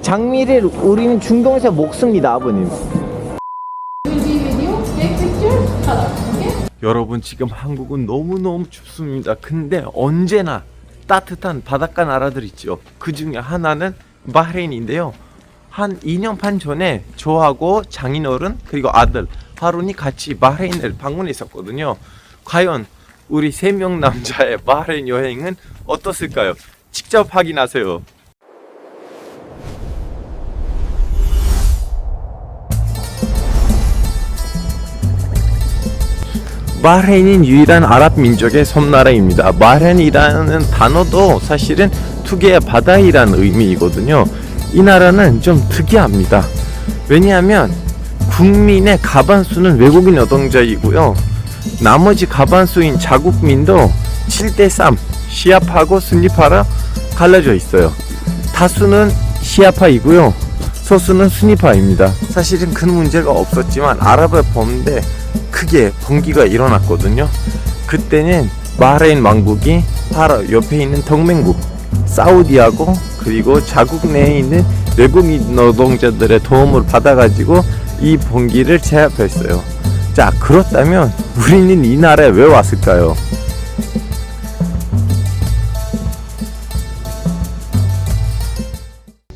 장미를 우리는 중동에서 먹습니다, 아버님. 여러분, 지금 한국은 너무너무 춥습니다. 근데 언제나 따뜻한 바닷가 나라들 있죠. 그 중에 하나는 바흐레인인데요. 한 2년 반 전에 저하고 장인어른 그리고 아들 하룬이 같이 바흐레인을 방문했었거든요. 과연 우리 3명 남자의 바흐레인 여행은 어떻을까요? 직접 확인하세요. 바흐레인은 유일한 아랍 민족의 섬나라입니다. 바흐레인이라는 단어도 사실은 두 개의 바다이라는 의미이거든요. 이 나라는 좀 특이합니다. 왜냐하면 국민의 가반수는 외국인 노동자이고요. 나머지 가반수인 자국민도 7대3 시아파하고 순니파라 갈라져 있어요. 다수는 시아파이고요. 소수는 순니파입니다. 사실은 큰 문제가 없었지만 아랍을 보는데 크게 번기가 일어났거든요. 그때는 바흐레인 왕국이 바로 옆에 있는 동맹국 사우디하고 그리고 자국 내에 있는 외국인 노동자들의 도움을 받아가지고 이 번기를 제압했어요. 자, 그렇다면 우리는 이 나라에 왜 왔을까요?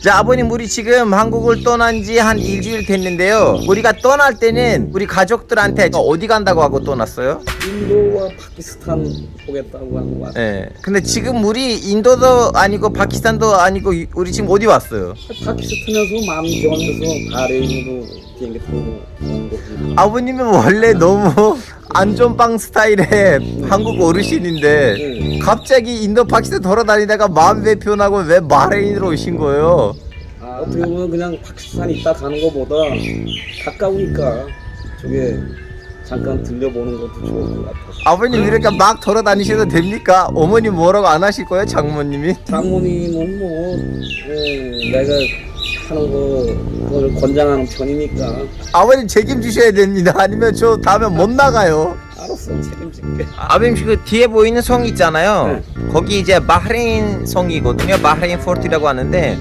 자, 아버님, 우리 지금 한국을 떠난 지 한 일주일 됐는데요. 우리가 떠날 때는 우리 가족들한테 어디 간다고 하고 떠났어요? 인도와 파키스탄 보겠다고 한 거 같아요. 네. 근데 지금 우리 인도도 아니고 파키스탄도 아니고 우리 지금 어디 왔어요? 파키스탄에서 마음이 정해서 바레인으로 비행기 타고 온 거지. 아버님은 원래 너무 안전빵 스타일의 한국 어르신인데 네. 갑자기 인도 파키스탄 돌아다니다가 마음 왜 변하고 왜 바레인으로 오신 거예요? 아, 어떻게 보면 그냥 파키스탄 있다 가는 거보다 가까우니까 저게 잠깐 들려보는 것도 좋을 것 같아요. 아버님 이렇게 막 돌아다니셔도 됩니까? 어머니 뭐라고 안 하실 거예요? 장모님이? 장모님은 뭐 내가 하는 그걸 권장하는 편이니까. 아버님 책임지셔야 됩니다. 아니면 저 다음에 못 나가요. 알았어, 책임질게. 아버님 그 뒤에 보이는 성 있잖아요. 네. 거기 이제 바흐레인 성이거든요. 바흐레인 포트라고 하는데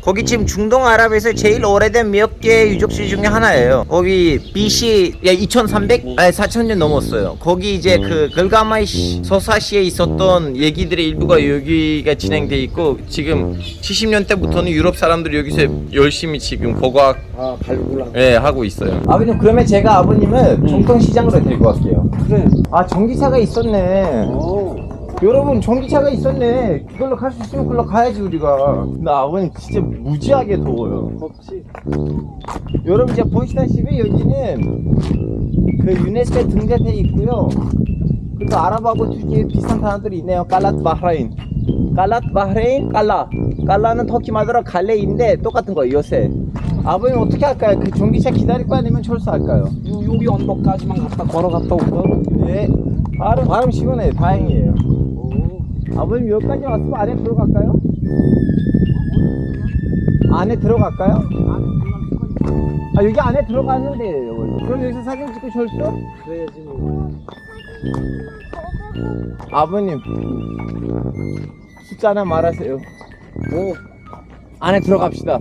거기 지금 중동 아랍에서 제일 오래된 몇 개 유적지 중에 하나예요. 거기 BC 2300? 아니 4000년 넘었어요. 거기 이제 그 글가마이시 서사시에 있었던 얘기들의 일부가 여기가 진행돼 있고 지금 70년대부터는 유럽 사람들이 여기서 열심히 지금 고고학 발굴하고. 하고 있어요. 아버님 그러면 제가 아버님을 정통시장으로 데리고 갈게요. 그래. 아 전기차가 있었네. 어. 여러분 전기차가 있었네. 그걸로 갈 수 있으면 그걸로 가야지 우리가. 나 아버님 진짜 무지하게 더워요. 덥지. 여러분 이제 보시다시피 여기는 그 유네스코에 등재돼 있고요. 그리고 아랍하고 튀르키예 비슷한 단어들이 있네요. 깔랏 바흐레인, 깔랏 바흐레인, 깔라는 터키 말로 갈레인데 똑같은 거예요. 요새 아버님 어떻게 할까요? 그 전기차 기다릴 거 아니면 철수할까요? 여기 언덕까지만 갔다 걸어갔다 올까? 네. 발음 시원해. 다행이에요. 아버님 여기까지 왔으면 안에 들어갈까요? 안에 들어갈까요? 아 여기 안에 들어가는 데예요 원래. 그럼 여기서 사진 찍고 철수? 그래야지 뭐. 아버님 숫자 하나 말하세요. 뭐 안에 들어갑시다.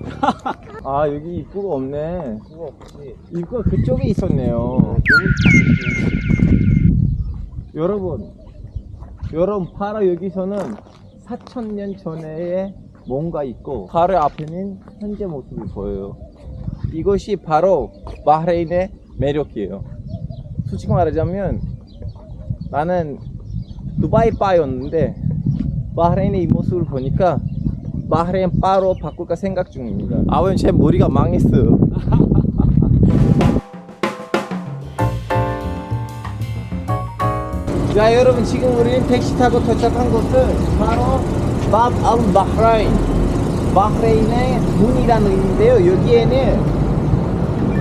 아 여기 입구가 없네. 그거 없지. 입구가 그쪽에 있었네요. 여러분 바로 여기서는 4000년 전에 뭔가 있고 바로 앞에는 현재 모습이 보여요. 이것이 바로 바흐레인의 매력이에요. 솔직히 말하자면 나는 두바이 바였는데 바흐레인의 이 모습을 보니까 바흐레인 바로 바꿀까 생각 중입니다. 아버님 제 머리가 망했어요. 자 여러분 지금 우리는 택시 타고 도착한 곳은 바로 밥 알 바흐레인, 바흐레인의 문이라는 의미인데요. 여기에는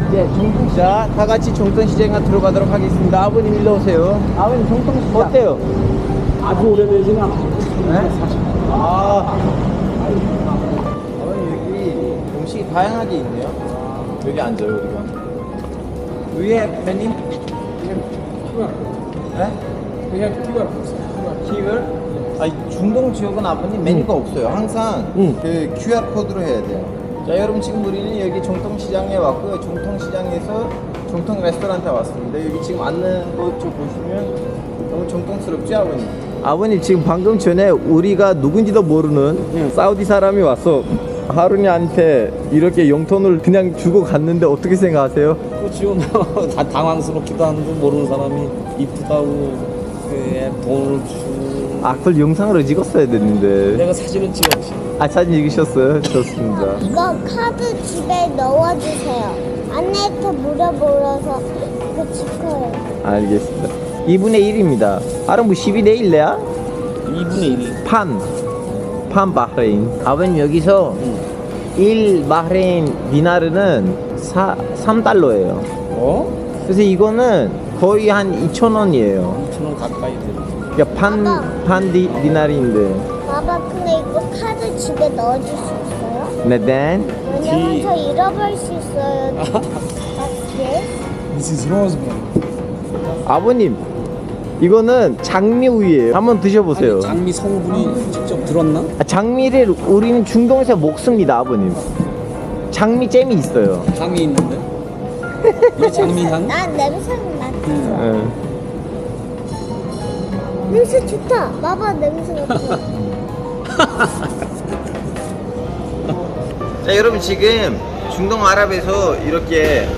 이제 정통시장 다 같이 정통시장에 들어가도록 하겠습니다. 아버님 일로 오세요. 아버님 정통시장 어때요? 아주 오래되진 않아. 네? 아버님 여기 음식이 다양하게 있네요. 여기 앉아요 우리가. 위에 메뉴? 네? 그냥 QR? 아니 중동 지역은 아버님 메뉴가 없어요. 항상 그 QR 코드로 해야 돼요. 자 여러분 지금 우리는 여기 정통시장에 왔고요. 정통시장에서 정통 레스토랑에 왔습니다. 여기 지금 앉는 것 좀 보시면 너무 정통스럽지 아버님? 아버님 지금 방금 전에 우리가 누군지도 모르는 사우디 사람이 왔어. 하룬이한테 이렇게 용돈을 그냥 주고 갔는데 어떻게 생각하세요? 그렇죠. 다 당황스럽기도 한데 모르는 사람이 이쁘다고 그래, 돈을 주고. 아 그걸 영상으로 찍었어야 됐는데. 내가 사진은 찍었지. 아 사진 찍으셨어요? 좋습니다. 이거 카드 집에 넣어주세요. 안내한테 물어보러서 그 지커요. 알겠습니다. 2분의 1입니다. 아름 뭐 12대 1레야? 2분의 1이. 판 바흐레인. 아버님 여기서 1 바흐레인 디나르는 3달러예요. 어? 그래서 이거는 거의 한 2,000원이에요. 2,000원 가까이 돼. 그러니까 판 디나르인데. 봐봐, 근데 이거 카드 집에 넣어줄 수 있어요? 네, then 왜냐면 저 잃어버릴 수 있어요. 네? This is rosemary. 아버님 이거는 장미우유예요. 한번 드셔보세요. 장미 성분이 직접 들었나? 장미를 우리는 중동에서 먹습니다, 아버님. 장미 잼이 있어요. 장미 있는데? 이게 장미 향? 난 냄새는 맡아. 예. 냄새 좋다. 봐봐, 냄새 맡아. 자 여러분 지금 중동 아랍에서 이렇게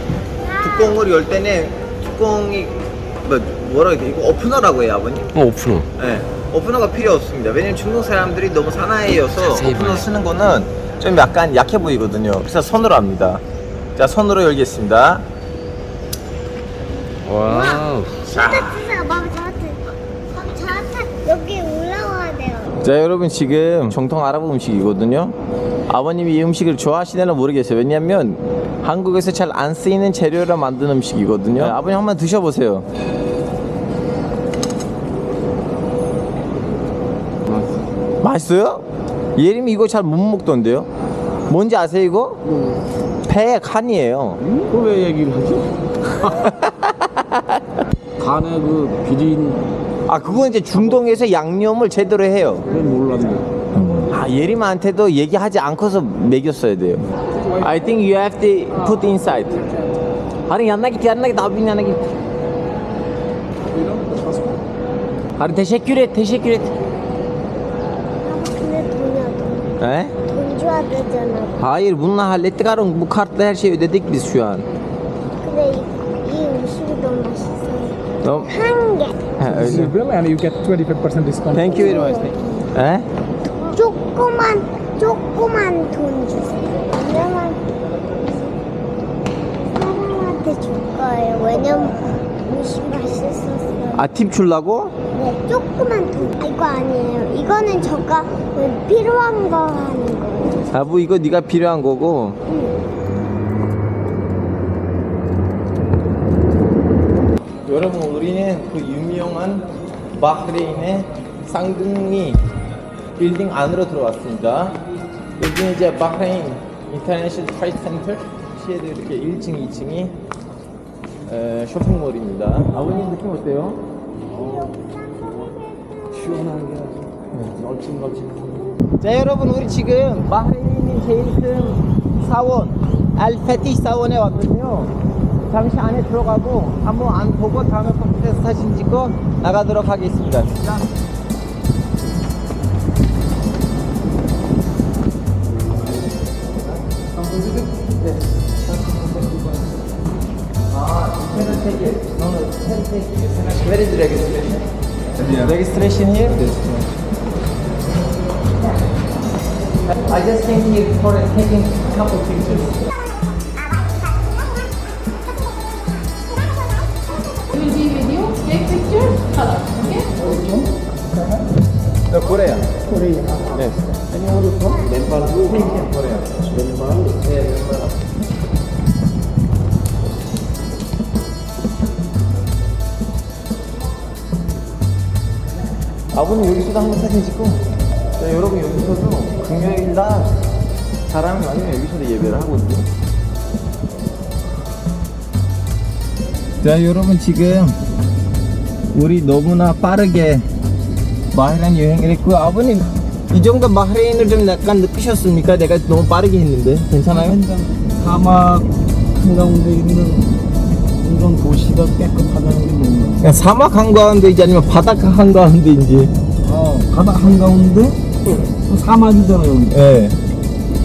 뚜껑을 열 때는 뚜껑이 뭐라 해야 돼? 이거 오프너라고 해요 아버님? 오프너. 네 오프너가 필요 없습니다. 왜냐면 중동 사람들이 너무 사나이여서 자세히 오프너 봐요. 쓰는 거는 좀 약간 약해 보이거든요. 그래서 손으로 합니다. 자 손으로 열겠습니다. 와우. 진짜 주세요. 봐봐, 저한테. 봐봐, 저한테 여기 올라와야 돼요. 자 여러분 지금 정통 아랍 음식이거든요. 아버님이 이 음식을 좋아하시려나 모르겠어요. 왜냐면 한국에서 잘 안 쓰이는 재료로 만든 음식이거든요. 네, 아버님 한번 드셔보세요. 맛있어요? 예림이 이거 잘 못 먹던데요? 뭔지 아세요 이거? 배 칸이에요. 그걸 왜 얘기를 하지? 간에 그 비린. 아 그건 이제 중동에서 양념을 제대로 해요. 그건 몰랐네. 아 예림한테도 얘기하지 않고서 먹였어야 돼요. I think you have to put inside. Harun yanına git, yanına git, abinin yanına git. Harun teşekkür et, teşekkür et. 봐봐, 근데 돈이야, 돈. He? 돈 줘야 되잖아. Hayır bununla hallettik Harun. Bu kartla her şeyi ödedik biz şu an. 근데 이 음식이 너무 맛있어요. Tamam. 한 개. He, This is öyle. bill and you get 25% discount. Thank you very much. He? 조그만 돈 주세요. 왜냐면 사람한테 줄 거예요. 왜냐면 음식 맛있었어요. 아 팁 주려고? 네, 조그만 돈. 아, 이거 아니에요. 이거는 저가 필요한 거 하는 거예요. 아 뭐 이거 네가 필요한 거고. 여러분 우리는 그 유명한 바흐레인의 쌍둥이 빌딩 안으로 들어왔습니다. 여기는 이제 바흐레인 인터내셔널 트레이드 센터 시에도 이렇게 1층, 2층이 쇼핑몰입니다. 아버님 느낌 어때요? 시원하게 널찍널찍. 자 여러분 우리 지금 바흐레인이 제일 큰 사원 알페티 사원에 왔거든요. 잠시 안에 들어가고 한번 안 보고 다음에 컴퓨터에서 사진 찍고 나가도록 하겠습니다. 자. 네. 아, 펜을 take it. No, no, pen take it. Where is the registration? Registration here? I just came here for taking a couple pictures. will be with you. Take pictures, color. Okay? No, Korea. Korea. Yes. Anyone from? Nepal. Korea. Nepal. Yeah, Nepal. 아버님 여기서도 한번 사진 찍고. 자, 여러분 여기서도 금요일날 사람이 많으면 여기서도 예배를 하거든요. 자, 여러분 지금 우리 너무나 빠르게 바흐레인 여행을 했고요. 아버님 이 정도 바흐레인을 좀 약간 느끼셨습니까? 내가 너무 빠르게 했는데 괜찮아요? 사막 한가운데 있는 이런 도시가 깨끗하다는 게 너무 그냥 사막 한가운데인지 아니면 바닷가 한가운데인지. 바다 한가운데 또 사막이잖아요 여기. 예.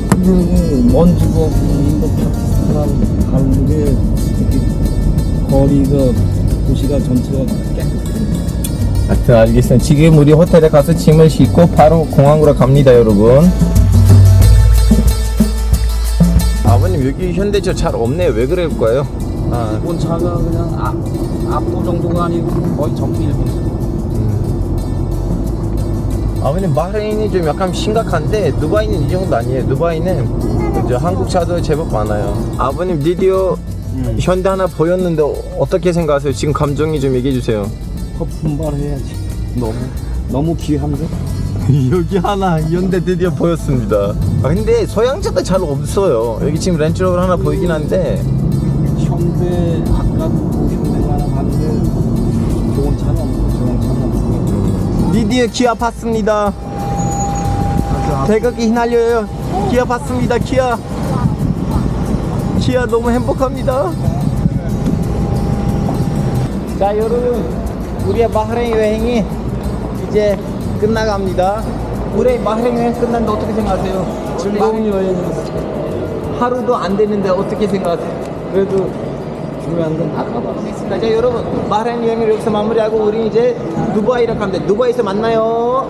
근데 여기 먼지가 없고 인도 파키스탄 다른데 이렇게 거리가 도시가 전체가 깨끗해요. 하여튼 알겠습니다. 지금 우리 호텔에 가서 짐을 싣고 바로 공항으로 갑니다, 여러분. 아버님 여기 현대차 잘 없네요. 왜 그럴까요? 이번 차가 그냥 앞도 정도가 아니고 거의 전부 일본. 아버님 바흐레인이 좀 약간 심각한데 두바이는 이 정도 아니에요. 두바이는 이제 한국 차도 제법 많아요. 아버님 드디어 현대 하나 보였는데 어떻게 생각하세요? 지금 감정이 좀 얘기해 주세요. 더 분발해야지. 너무 귀한데? 여기 하나 현대 드디어 보였습니다. 근데 소형차가 잘 없어요. 여기 지금 렌즈로버 하나 보이긴 한데 현대 아까도 현대가 하나 봤는데 좋은 차는 없고 좋은 차는 없고. 드디어 기아 봤습니다. 태극기 휘날려요. 기아 봤습니다. 기아 너무 행복합니다. 자 여러분, 우리의 바흐레인 여행이 이제 끝나갑니다. 우리의 바흐레인 여행 끝났는데 어떻게 생각하세요? 즐거운 여행이었어. 하루도 안 됐는데 어떻게 생각하세요? 그래도 중요한 건 다 가봤어. 자 여러분, 바흐레인 여행을 여기서 마무리하고 우리 이제 두바이로 갑니다. 두바이에서 만나요.